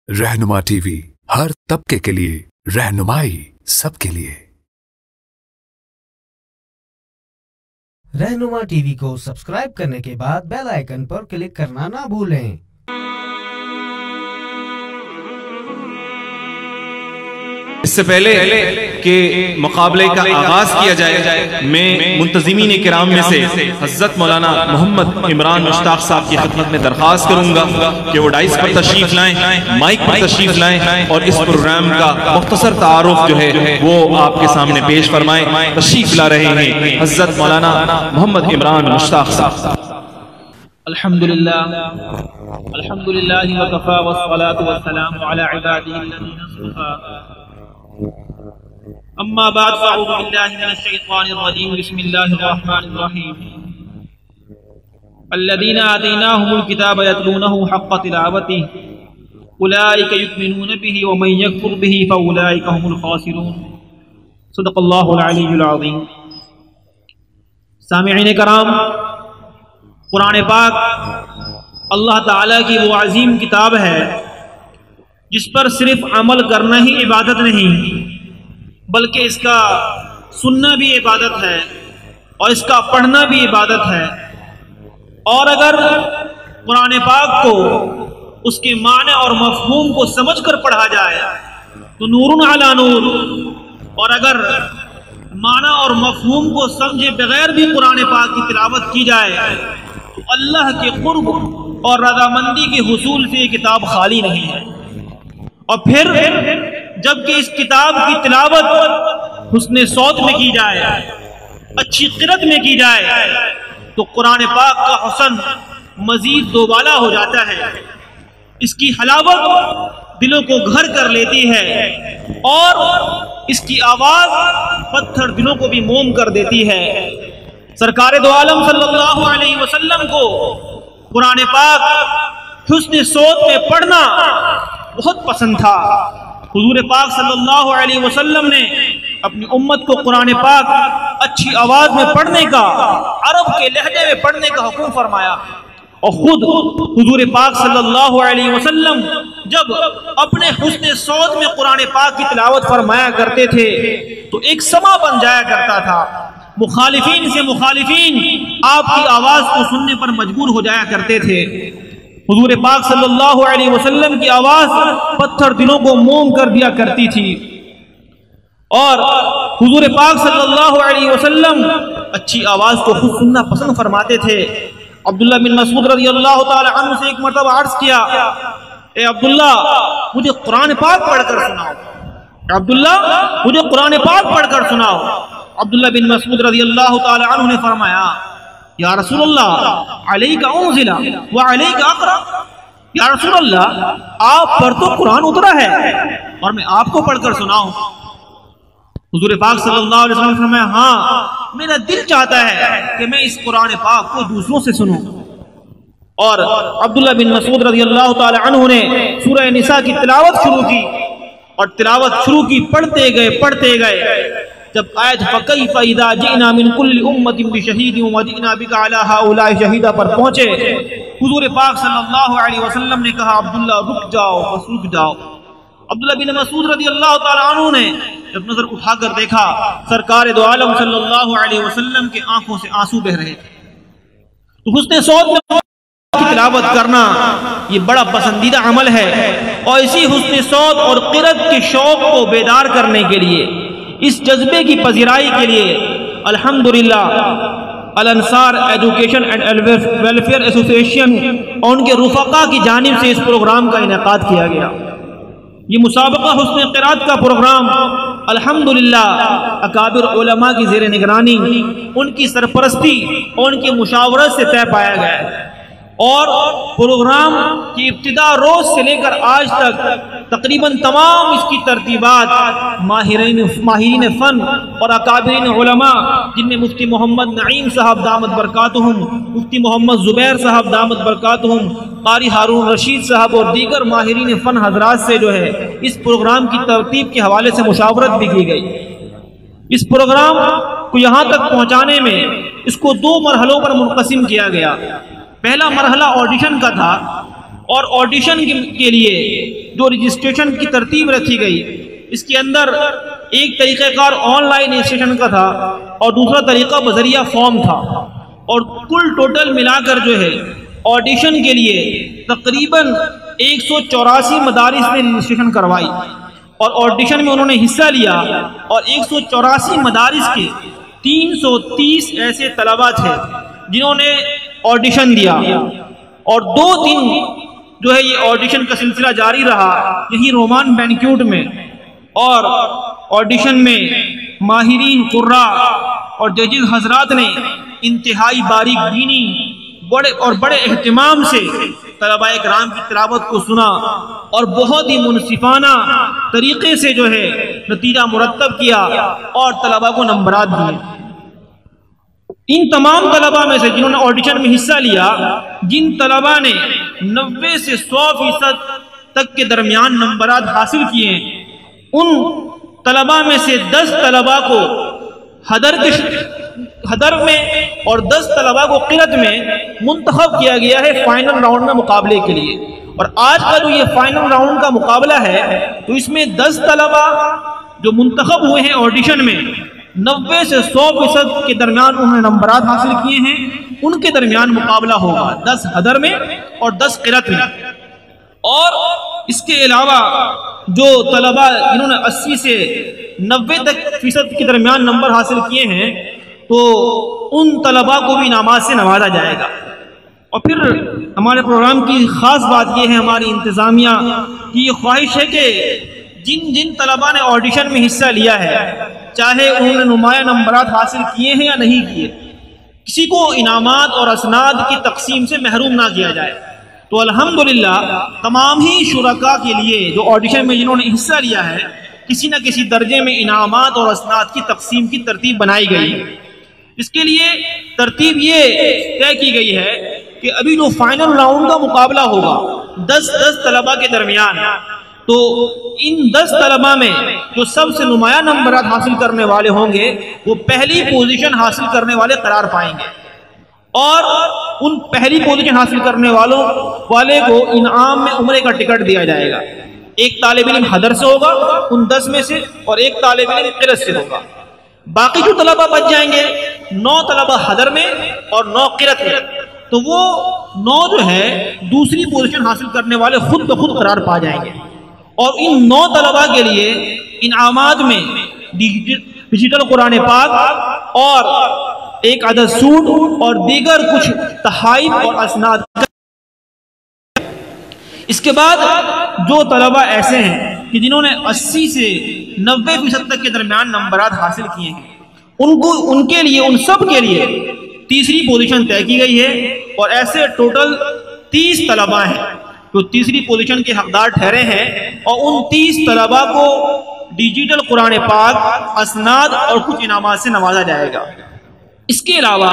رہنما T V, ہر طبقے کے لیے رہنمائی، سب کے لیے۔ رہنما ٹی وی کو سبسکرائب کرنے کے بعد بیل آئیکن پر کلک کرنا نہ بھولیں۔ اس سے پہلے کہ مقابلے کا آغاز کیا جائے، میں منتظمین کرام میں سے حضرت مولانا محمد عمران مشتاق صاحب کی خدمت میں درخواست کروں گا کہ وہ ڈائس پر تشریف لائیں، مائک پر تشریف لائیں اور اس پروگرام کا مختصر تعارف جو ہے وہ آپ کے سامنے پیش فرمائیں۔ تشریف لا رہے ہیں حضرت مولانا محمد عمران مشتاق صاحب۔ الحمدللہ وکفا والصلاة والسلام علی عباده الذین اصطفى، اما بعد فاعوذ باللہ من الشیطان الرجیم، بسم اللہ الرحمن الرحیم۔ الذین آتیناہم الکتاب یتلونہ حق تلاوتہ اولئک یؤمنون بہ ومن یکفر بہ فاولئک هم الخاسرون۔ صدق اللہ العلی العظیم۔ سامعین کرام، قرآن پاک اللہ تعالیٰ کی وہ عظیم کتاب ہے جس پر صرف عمل کرنا ہی عبادت نہیں، بلکہ اس کا سننا بھی عبادت ہے اور اس کا پڑھنا بھی عبادت ہے۔ اور اگر قرآن پاک کو اس کے معنی اور مفہوم کو سمجھ کر پڑھا جائے تو نور علی نور، اور اگر معنی اور مفہوم کو سمجھے بغیر بھی قرآن پاک کی تلاوت کی جائے تو اللہ کے قرب اور رضامندی کے حصول سے یہ کتاب خالی نہیں ہے۔ اور پھر جبکہ اس کتاب کی تلاوت حسن صوت میں کی جائے، اچھی قرت میں کی جائے تو قرآن پاک کا حسن مزید دوبالا ہو جاتا ہے، اس کی حلاوت دلوں کو گھر کر لیتی ہے اور اس کی آواز پتھر دلوں کو بھی موم کر دیتی ہے۔ سرکار دو عالم صلی اللہ علیہ وسلم کو قرآن پاک حسن صوت میں پڑھنا بہت پسند تھا۔ حضور پاک صلی اللہ علیہ وسلم نے اپنی امت کو قرآن پاک اچھی آواز میں پڑھنے کا، عرب کے لہجے میں پڑھنے کا حکم فرمایا، اور خود حضور پاک صلی اللہ علیہ وسلم جب اپنے حسن صوت میں قرآن پاک کی تلاوت فرمایا کرتے تھے تو ایک سما بن جایا کرتا تھا، مخالفین سے مخالفین آپ کی آواز کو سننے پر مجبور ہو جایا کرتے تھے۔ حضور پاک صلی اللہ علیہ وسلم کی آواز پتھر دلوں کو موم کر دیا کرتی تھی، اور حضور پاک صلی اللہ علیہ وسلم اچھی آواز کو خود سننا پسند فرماتے تھے۔ عبداللہ بن مسعود رضی اللہ تعالی عنہ سے ایک مرتبہ عرض کیا، اے عبداللہ مجھے قرآن پاک پڑھ کر سناؤ، عبداللہ مجھے قرآن پاک پڑھ کر سناؤ۔ عبداللہ بن مسعود رضی اللہ تعالی عنہ نے فرمایا، یا رسول اللہ علیک انزل وعلیک اقرا، یا رسول اللہ آپ پر تو قرآن اترا ہے اور میں آپ کو پڑھ کر سناؤں؟ حضور پاک صلی اللہ علیہ وسلم نے فرمایا، ہاں میرا دل چاہتا ہے کہ میں اس قرآن پاک کو دوسروں سے سنوں۔ اور عبداللہ بن مسعود رضی اللہ تعالی عنہ نے سورہ نساء کی تلاوت شروع کی، اور تلاوت شروع کی، پڑھتے گئے جب آیت فَكَيْفَ إِذَا جِئْنَا مِن كُلِّ أُمَّةٍ بِشَهِيدٍ وَجِئْنَا بِكَ عَلَى هَؤُلَاءِ شَهِيدًا پر پہنچے، حضور پاک صلی اللہ علیہ وسلم نے کہا، عبداللہ رک جاؤ، بس رک جاؤ۔ عبداللہ بن مسعود رضی اللہ تعالی عنہ نے جب نظر اٹھا کر دیکھا، سرکار دو عالم صلی اللہ علیہ وسلم کے آنکھوں سے آنسو بہ رہے تھے۔ تو حسن صوت میں کی تلاوت کرنا یہ بڑا پسندیدہ عمل ہے، اور اسی حسن صوت اور قرت کے شوق کو بیدار کرنے کے لیے، اس جذبے کی پذیرائی کے لیے الحمدللہ Alansar education and welfare association اور ان کے رفقا کی جانب سے اس پروگرام کا انعقاد کیا گیا۔ یہ مسابقہ حسن قرات کا پروگرام الحمدللہ اکابر علماء کی زیر نگرانی، ان کی سرپرستی اور ان کی مشاورت سے طے پایا گیا ہے، اور پروگرام کی ابتدا روز سے لے کر آج تک تقریباً تمام اس کی ترتیبات ماہرین فن اور اکابرین علماء، جن میں مفتی محمد نعیم صاحب دامت برکاتہم، مفتی محمد زبیر صاحب دامت برکاتہم، قاری ہارون رشید صاحب اور دیگر ماہرین فن حضرات سے جو ہے اس پروگرام کی ترتیب کے حوالے سے مشاورت بھی کی گئی۔ اس پروگرام کو یہاں تک پہنچانے میں اس کو 2 مرحلوں پر منقسم کیا گیا۔ پہلا مرحلہ آڈیشن کا تھا اور آڈیشن کے لیے جو رجسٹریشن کی ترتیب رکھی گئی، اس کے اندر ایک طریقہ کار آن لائن رجسٹریشن کا تھا اور دوسرا طریقہ بذریعہ فارم تھا، اور کل ٹوٹل ملا کر جو ہے آڈیشن کے لیے تقریباً 184 مدارس نے رجسٹریشن کروائی، اور آڈیشن میں انہوں نے حصہ لیا، اور 184 مدارس کے 330 ایسے طلباء تھے جنہوں نے آڈیشن دیا، اور 2 دن جو ہے یہ آڈیشن کا سلسلہ جاری رہا یہی رومان بینکیوٹ میں، اور آڈیشن میں ماہرین قراء اور ججز حضرات نے انتہائی باریک بینی بڑے اہتمام سے طلباء کرام کی تلاوت کو سنا، اور بہت ہی منصفانہ طریقے سے جو ہے نتیجہ مرتب کیا اور طلباء کو نمبرات دیے۔ ان تمام طلباء میں سے جنہوں نے آڈیشن میں حصہ لیا، جن طلباء نے 90 سے 100% تک کے درمیان نمبرات حاصل کیے ہیں، ان طلباء میں سے 10 طلباء کو حدر میں اور 10 طلباء کو قرت میں منتخب کیا گیا ہے فائنل راؤنڈ میں مقابلے کے لیے۔ اور آج کا جو یہ فائنل راؤنڈ کا مقابلہ ہے تو اس میں 10 طلباء جو منتخب ہوئے ہیں آڈیشن میں، 90 سے 100% کے درمیان انہوں نے نمبرات حاصل کیے ہیں، ان کے درمیان مقابلہ ہوگا 10 حدر میں اور 10 قرت میں۔ اور اس کے علاوہ جو طلباء جنہوں نے 80 سے 90% کے درمیان نمبر حاصل کیے ہیں تو ان طلباء کو بھی انعامات سے نوازا جائے گا۔ اور پھر ہمارے پروگرام کی خاص بات یہ ہے، ہماری انتظامیہ کی یہ خواہش ہے کہ جن طلباء نے آڈیشن میں حصہ لیا ہے، چاہے انہوں نے نمایاں نمبرات حاصل کیے ہیں یا نہیں کیے، کسی کو انعامات اور اسناد کی تقسیم سے محروم نہ کیا جائے۔ تو الحمدللہ تمام ہی شرکاء کے لیے جو آڈیشن میں جنہوں نے حصہ لیا ہے، کسی نہ کسی درجے میں انعامات اور اسناد کی تقسیم کی ترتیب بنائی گئی ہے۔ اس کے لیے ترتیب یہ طے کی گئی ہے کہ ابھی جو فائنل راؤنڈ کا مقابلہ ہوگا 10 طلباء کے درمیان، تو ان 10 طلباء میں جو سب سے نمایاں نمبرات حاصل کرنے والے ہوں گے وہ پہلی پوزیشن حاصل کرنے والے قرار پائیں گے، اور ان پہلی پوزیشن حاصل کرنے والے کو انعام میں عمرے کا ٹکٹ دیا جائے گا۔ ایک طالب علم حدر سے ہوگا ان 10 میں سے، اور ایک طالب علم قرت سے ہوگا۔ باقی جو طلباء بچ جائیں گے 9 طلباء حدر میں اور 9 قرت میں، تو وہ 9 جو ہے دوسری پوزیشن حاصل کرنے والے خود بخود قرار پا جائیں گے۔ اور ان 9 طلباء کے لیے انعامات میں ڈیجیٹل قرآن پاک اور ایک عدد سوٹ اور دیگر کچھ تحائف اور اسناد۔ اس کے بعد جو طلباء ایسے ہیں کہ جنہوں نے 80 سے 90% تک کے درمیان نمبرات حاصل کیے ہیں، ان کے لیے، ان سب کے لیے تیسری پوزیشن طے کی گئی ہے، اور ایسے ٹوٹل 30 طلباء ہیں جو تیسری پوزیشن کے حقدار ٹھہرے ہیں، اور ان 30 طلباء کو ڈیجیٹل قرآن پاک، اسناد اور کچھ انعامات سے نوازا جائے گا۔ اس کے علاوہ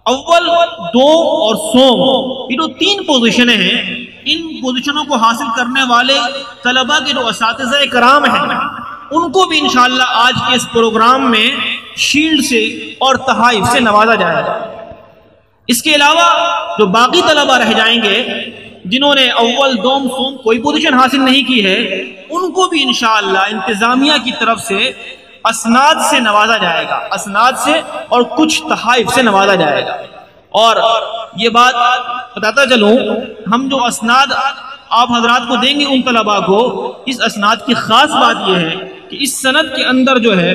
اول، دوم اور سوم یہ جو 3 پوزیشنیں ہیں، ان پوزیشنوں کو حاصل کرنے والے طلباء کے جو اساتذہ کرام ہیں ان کو بھی انشاءاللہ آج کے اس پروگرام میں شیلڈ سے اور تحائف سے نوازا جائے گا۔ اس کے علاوہ جو باقی طلباء رہ جائیں گے جنہوں نے اول، دوم، سوم کوئی پوزیشن حاصل نہیں کی ہے، ان کو بھی انشاءاللہ انتظامیہ کی طرف سے اسناد سے نوازا جائے گا، اسناد سے اور کچھ تحائف سے نوازا جائے گا۔ اور یہ بات بتاتا چلوں، ہم جو اسناد آپ حضرات کو دیں گے ان طلباء کو، اس اسناد کی خاص بات یہ ہے کہ اس سند کے اندر جو ہے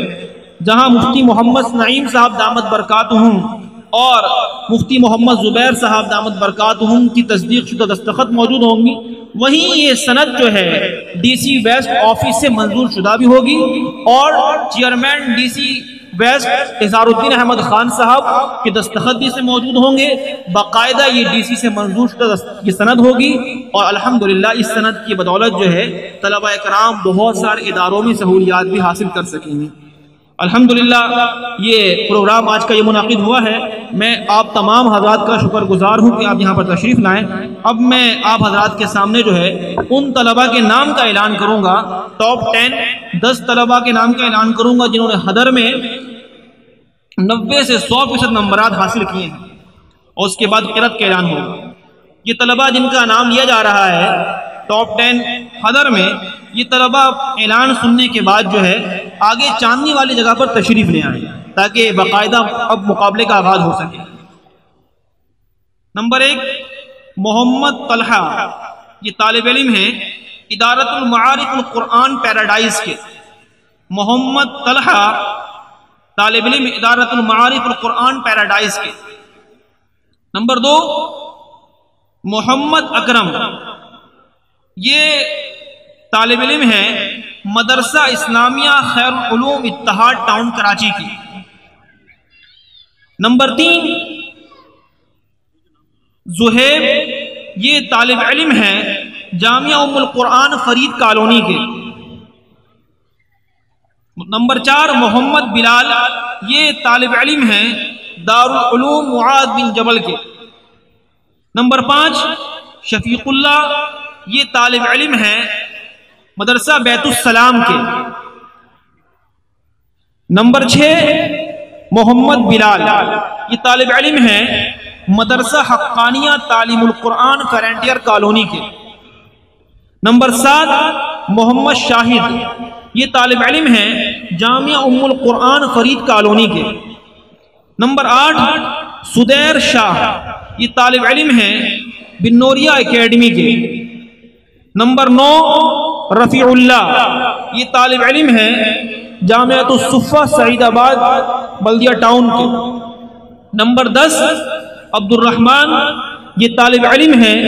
جہاں مفتی محمد نعیم صاحب دامت برکاتہم اور مفتی محمد زبیر صاحب دامت برکاتہم کی تصدیق شدہ دستخط موجود ہوں گی، وہیں یہ سند جو ہے ڈی سی ویسٹ آفس سے منظور شدہ بھی ہوگی، اور چیئرمین ڈی سی ویسٹ اظہار الدین احمد خان صاحب کے دستخط بھی سے موجود ہوں گے۔ باقاعدہ یہ ڈی سی سے منظور شدہ یہ سند ہوگی، اور الحمدللہ اس سند کی بدولت جو ہے طلباء کرام بہت سارے اداروں میں سہولیات بھی حاصل کر سکیں گے۔ الحمدللہ یہ پروگرام آج کا یہ منعقد ہوا ہے، میں آپ تمام حضرات کا شکر گزار ہوں کہ آپ یہاں پر تشریف لائیں۔ اب میں آپ حضرات کے سامنے جو ہے ان طلباء کے نام کا اعلان کروں گا، ٹاپ 10 طلباء کے نام کا اعلان کروں گا جنہوں نے حدر میں 90 سے 100% نمبرات حاصل کیے ہیں، اور اس کے بعد قرت کا اعلان ہوگا۔ یہ طلبہ جن کا نام لیا جا رہا ہے ٹاپ 10 حضر میں، یہ طلبہ اعلان سننے کے بعد جو ہے آگے چاندنی والی جگہ پر تشریف لے آئیں تاکہ باقاعدہ اب مقابلے کا آغاز ہو سکے۔ نمبر 1 محمد طلحہ، یہ طالب علم ہیں ادارت المعارف القرآن پیراڈائز کے۔ محمد طلحہ طالب علم ادارت المعارف القرآن پیراڈائز کے۔ نمبر 2 محمد اکرم، یہ طالب علم ہیں مدرسہ اسلامیہ خیر العلوم اتحاد ٹاؤن کراچی کی۔ نمبر 3 زہیب، یہ طالب علم ہیں جامعہ ام القرآن فرید کالونی کے۔ نمبر 4 محمد بلال، یہ طالب علم ہیں دارالعلوم معاذ بن جبل کے۔ نمبر 5 شفیق اللہ، یہ طالب علم ہیں مدرسہ بیت السلام کے۔ نمبر 6 محمد بلال، یہ طالب علم ہیں مدرسہ حقانیہ تعلیم القرآن فرنٹیئر کالونی کے۔ نمبر 7 محمد شاہد، یہ طالب علم ہیں جامعہ ام القرآن فرید کالونی کے۔ نمبر 8 سدیر شاہ، یہ طالب علم ہیں بنوریا اکیڈمی کے۔ نمبر 9 رفیع اللہ، یہ طالب علم ہیں جامعۃ الصفہ سعید آباد بلدیہ ٹاؤن کے۔ نمبر 10 عبد الرحمن، یہ طالب علم ہیں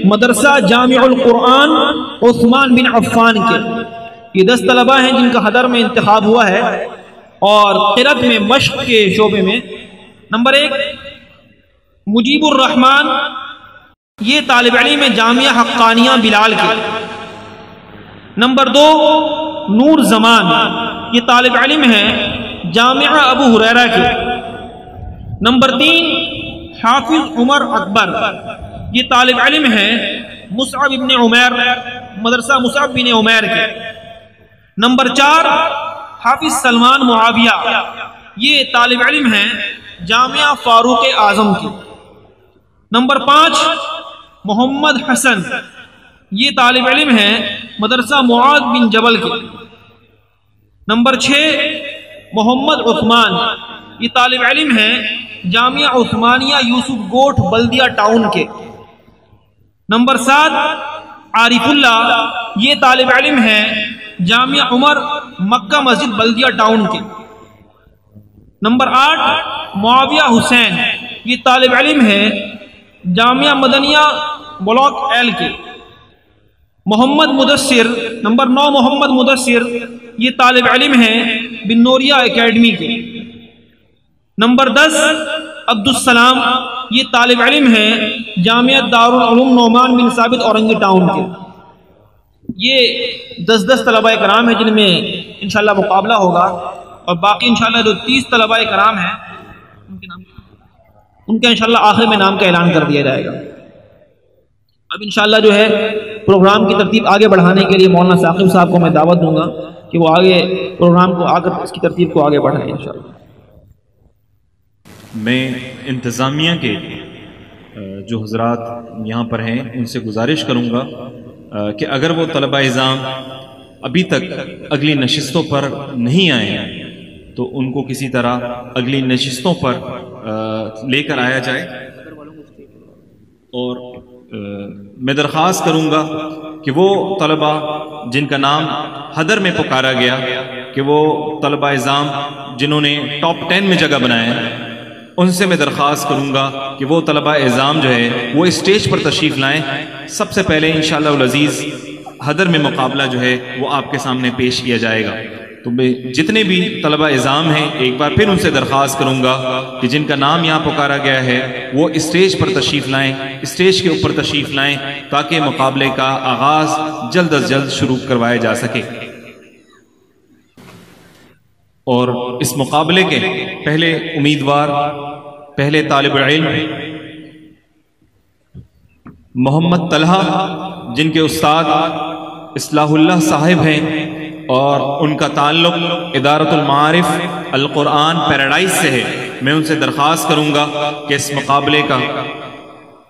مدرسہ جامع القرآن عثمان بن عفان کے۔ یہ 10 طلبہ ہیں جن کا حضر میں انتخاب ہوا ہے اور قرت میں مشق کے شعبے میں۔ نمبر 1 مجیب الرحمن، یہ طالب علم جامعہ حقانیہ بلال کے۔ نمبر 2 نور زمان، یہ طالب علم ہیں جامعہ ابو ہریرہ کے۔ نمبر 3 حافظ عمر اکبر، یہ طالب علم ہیں مصعب ابن عمیر مدرسہ مصعب بن عمیر کے۔ نمبر 4 حافظ سلمان معاویہ، یہ طالب علم ہیں جامعہ فاروق اعظم کے۔ نمبر 5 محمد حسن، یہ طالب علم ہیں مدرسہ معاذ بن جبل کے۔ نمبر 6 محمد عثمان، یہ طالب علم ہیں جامعہ عثمانیہ یوسف گوٹھ بلدیہ ٹاؤن کے۔ نمبر 7 عارف اللہ، یہ طالب علم ہیں جامعہ عمر مکہ مسجد بلدیہ ٹاؤن کے۔ نمبر 8 معاویہ حسین، یہ طالب علم ہیں جامعہ مدنیہ بلاک ایل کے۔ محمد مدثر، نمبر 9 محمد مدثر، یہ طالب علم ہیں بنوریا اکیڈمی کے۔ نمبر 10 عبدالسلام، یہ طالب علم ہیں جامعہ دارالعلوم نعمان بن ثابت اورنگی ٹاؤن کے۔ یہ 10 طلبہ کرام ہیں جن میں انشاءاللہ مقابلہ ہوگا، اور باقی انشاءاللہ جو 30 طلبہ کرام ہیں ان کے انشاءاللہ آخر میں نام کا اعلان کر دیا جائے گا۔ اب انشاءاللہ جو ہے پروگرام کی ترتیب آگے بڑھانے کے لیے مولانا ثاقب صاحب کو میں دعوت دوں گا کہ وہ آگے پروگرام کو آ کر اس کی ترتیب کو آگے بڑھائیں انشاءاللہ۔ میں انتظامیہ کے جو حضرات یہاں پر ہیں ان سے گزارش کروں گا کہ اگر وہ طلبہ اعزام ابھی تک اگلی نشستوں پر نہیں آئے ہیں تو ان کو کسی طرح اگلی نشستوں پر لے کر آیا جائے، اور میں درخواست کروں گا کہ وہ طلبہ جن کا نام حضر میں پکارا گیا کہ وہ طلبہ اعزام جنہوں نے ٹاپ 10 میں جگہ بنایا ہے ان سے میں درخواست کروں گا کہ وہ طلبہ اعزام جو ہے وہ اسٹیج پر تشریف لائیں۔ سب سے پہلے انشاءاللہ العزیز حضر میں مقابلہ جو ہے وہ آپ کے سامنے پیش کیا جائے گا۔ تو میں جتنے بھی طلبہ اعزام ہیں ایک بار پھر ان سے درخواست کروں گا کہ جن کا نام یہاں پکارا گیا ہے وہ اسٹیج پر تشریف لائیں، اسٹیج کے اوپر تشریف لائیں تاکہ مقابلے کا آغاز جلد از جلد شروع کروایا جا سکے۔ اور اس مقابلے کے پہلے امیدوار، پہلے طالب علم محمد طلحہ جن کے استاد اصلاح اللہ صاحب ہیں اور ان کا تعلق ادارت المعارف القرآن پیراڈائز سے ہے، میں ان سے درخواست کروں گا کہ اس مقابلے کا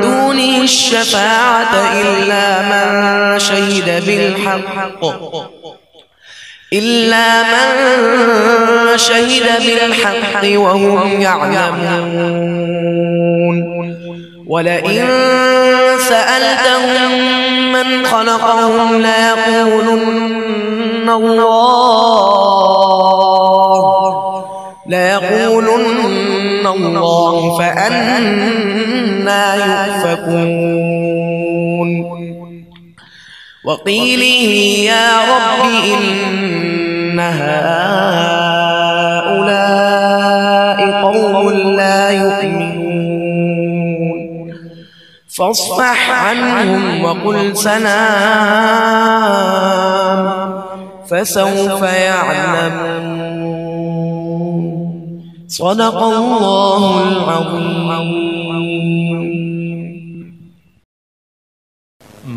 دونه الشفاعة إلا من شهد بالحق وهم يعلمون. ولئن سألتهم من خلقهم ليقولن الله فأنى يؤفكون. وقيله يا رب إن هؤلاء قوم لا يؤمنون فاصفح عنهم وقل سلام فسوف يعلمون. صدق الله العظيم.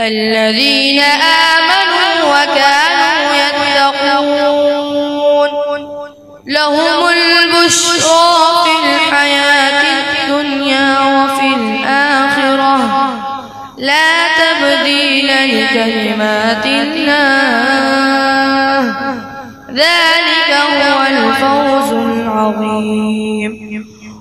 الذين آمنوا وكانوا يتقون لهم البشرى في الحياة الدنيا وفي الآخرة لا تبديل لكلمات الله ذلك هو الفوز عظيم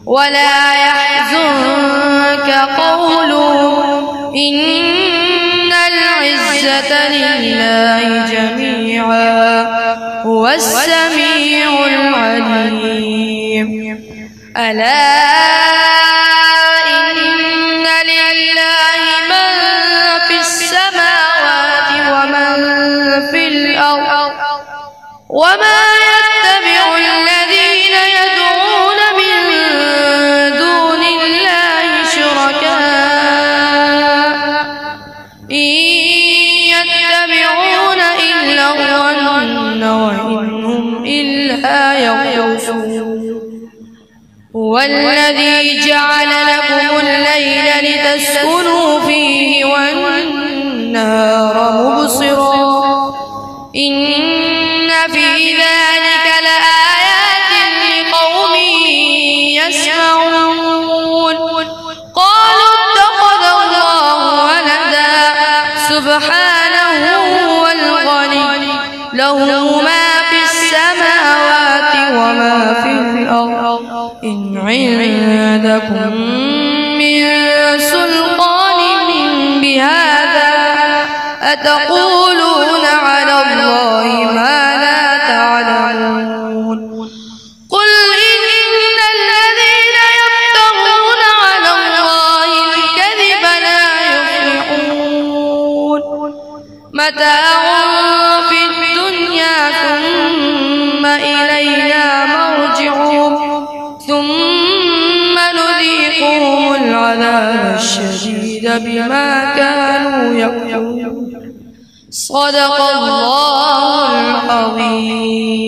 ولا يحزنك قولهم إن العزة لله جميعا هو السميع العليم ألا إن لله من في السماوات ومن في الأرض وما يتبع الذين يدعون من دون الله شركاء إن يتبعون إلا الظن وإن هم إلا يخرصون هو الذي جعل لكم الليل لتسكنوا فيه والنهار مبصرا إن في ذلك لآيات لقوم يسمعون قالوا اتخذ الله ولدا سبحانه هو الغني له ما في السماوات وما في الأرض إن عندكم من سلطان بهذا أتقولون على الله ما لا تعلمون قل إن الذين يفترون على الله الكذب لا يفلحون متاع في الدنيا ثم إلينا مرجعهم ثم نذيقهم العذاب الشديد بما كانوا يكفرون صدق الله العظيم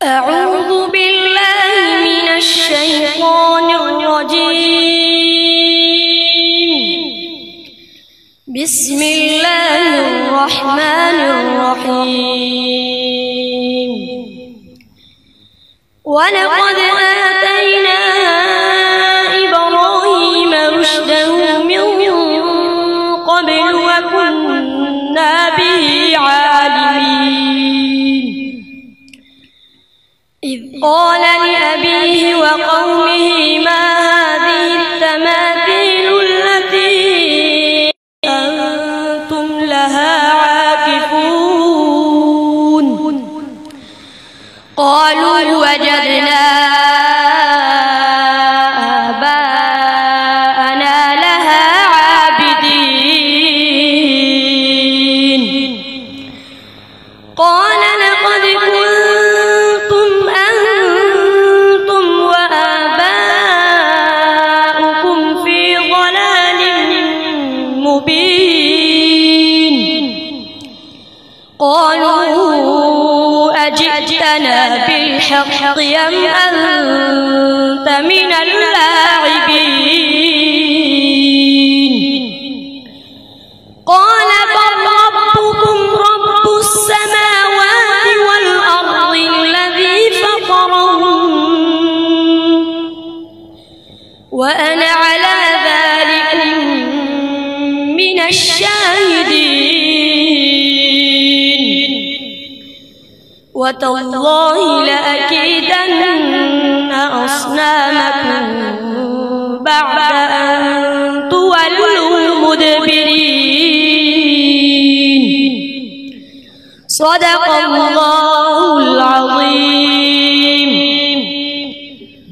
أعوذ بالله من الشيطان الرجيم بسم الله الرحمن الرحيم ولقد آتينا إبراهيم رشده من قبل وكنا به عالمين إذ قال لأبيه وقومه ما هذه التماثيل التي أنتم لها عاكفون قالوا وجدنا آباءنا لها عابدين قال لقد كنتم أنتم وآباؤكم في ضلال مبين قالوا أجئتنا بالحق أم أنت من اللاعبين قال بل ربكم رب السماوات والأرض الذي فطرهم وأنا على ذلك من الشاهدين وتالله لأكيدن أصنامكم بعد أن تولوا مدبرين صدق الله العظيم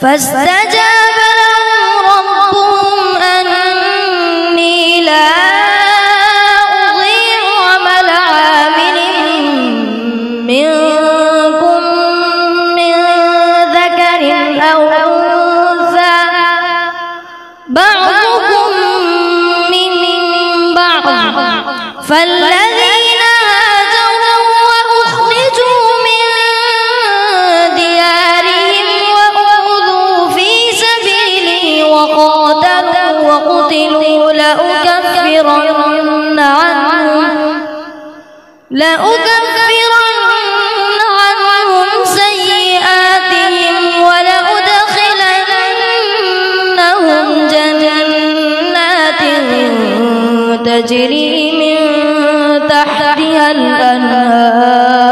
فاستجاب لهم ربهم أني لا أضيع عمل عامل منكم من ذكر أو أنثى بعضكم من بعض فالذين هاجروا وأخرجوا من ديارهم وأوذوا في سبيلي وقتلوا لأكفرن عنهم سيئاتهم ولأدخلنهم جنات تجري من تحتها الأنهار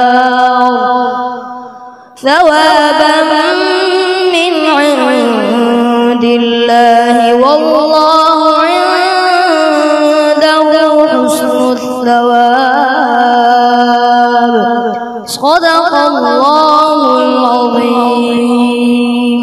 ثوابا من عند الله والله عنده حسن الثواب صدق الله العظيم.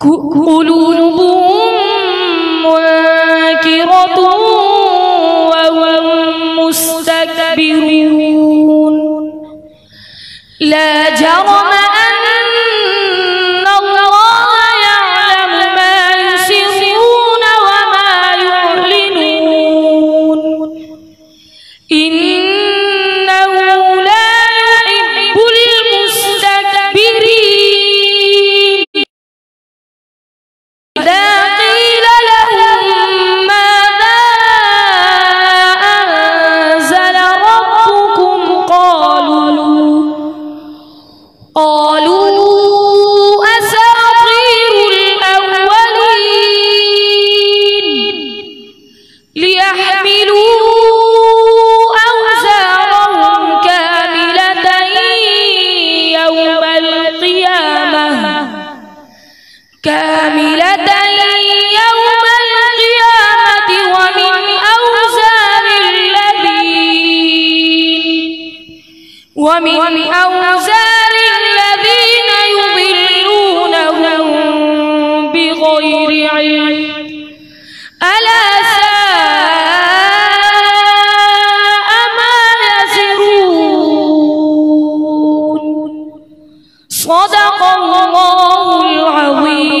قلوبهم منكرة وهم مستكبرون لا جرم أن الله يعلم ما يسرون وما يعلنون إنه لا يحب المستكبرين إذا قيل لهم ماذا أنزل ربكم قالوا أساطير الأولين ليحملوا أوزارهم كاملة يوم القيامة ومن أوزار الذين يضلونهم بغير علم ألا ساء ما يزرون صدق الله العظيم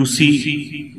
UC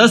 10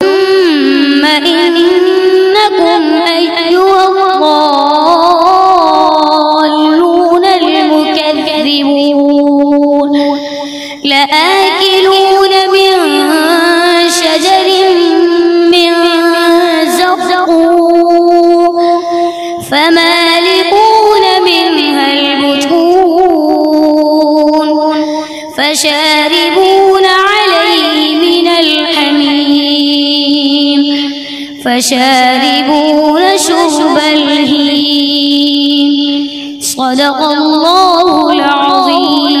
ثم إنكم أيها الضالون المكذبون لآكلون من شجر من زقوم فمالئون منها البطون فشاربون عليه من الحميم فشاربون شرب الهيم صدق الله العظيم।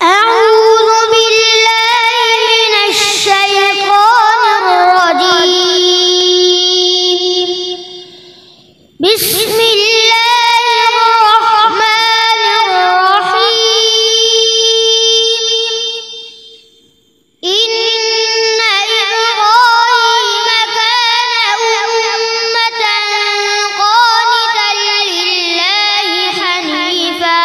أعوذ بالله من الشيطان الرجيم، بسم الله الرحمن الرحيم، إن إبراهيم كان أمة قانتا لله حنيفا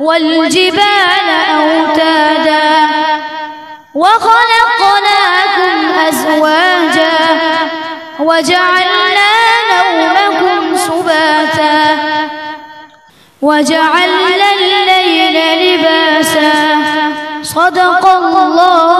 والجبال أوتادا وخلقناكم أزواجا وجعلنا نومكم سباتا وجعلنا الليل لباسا صدق الله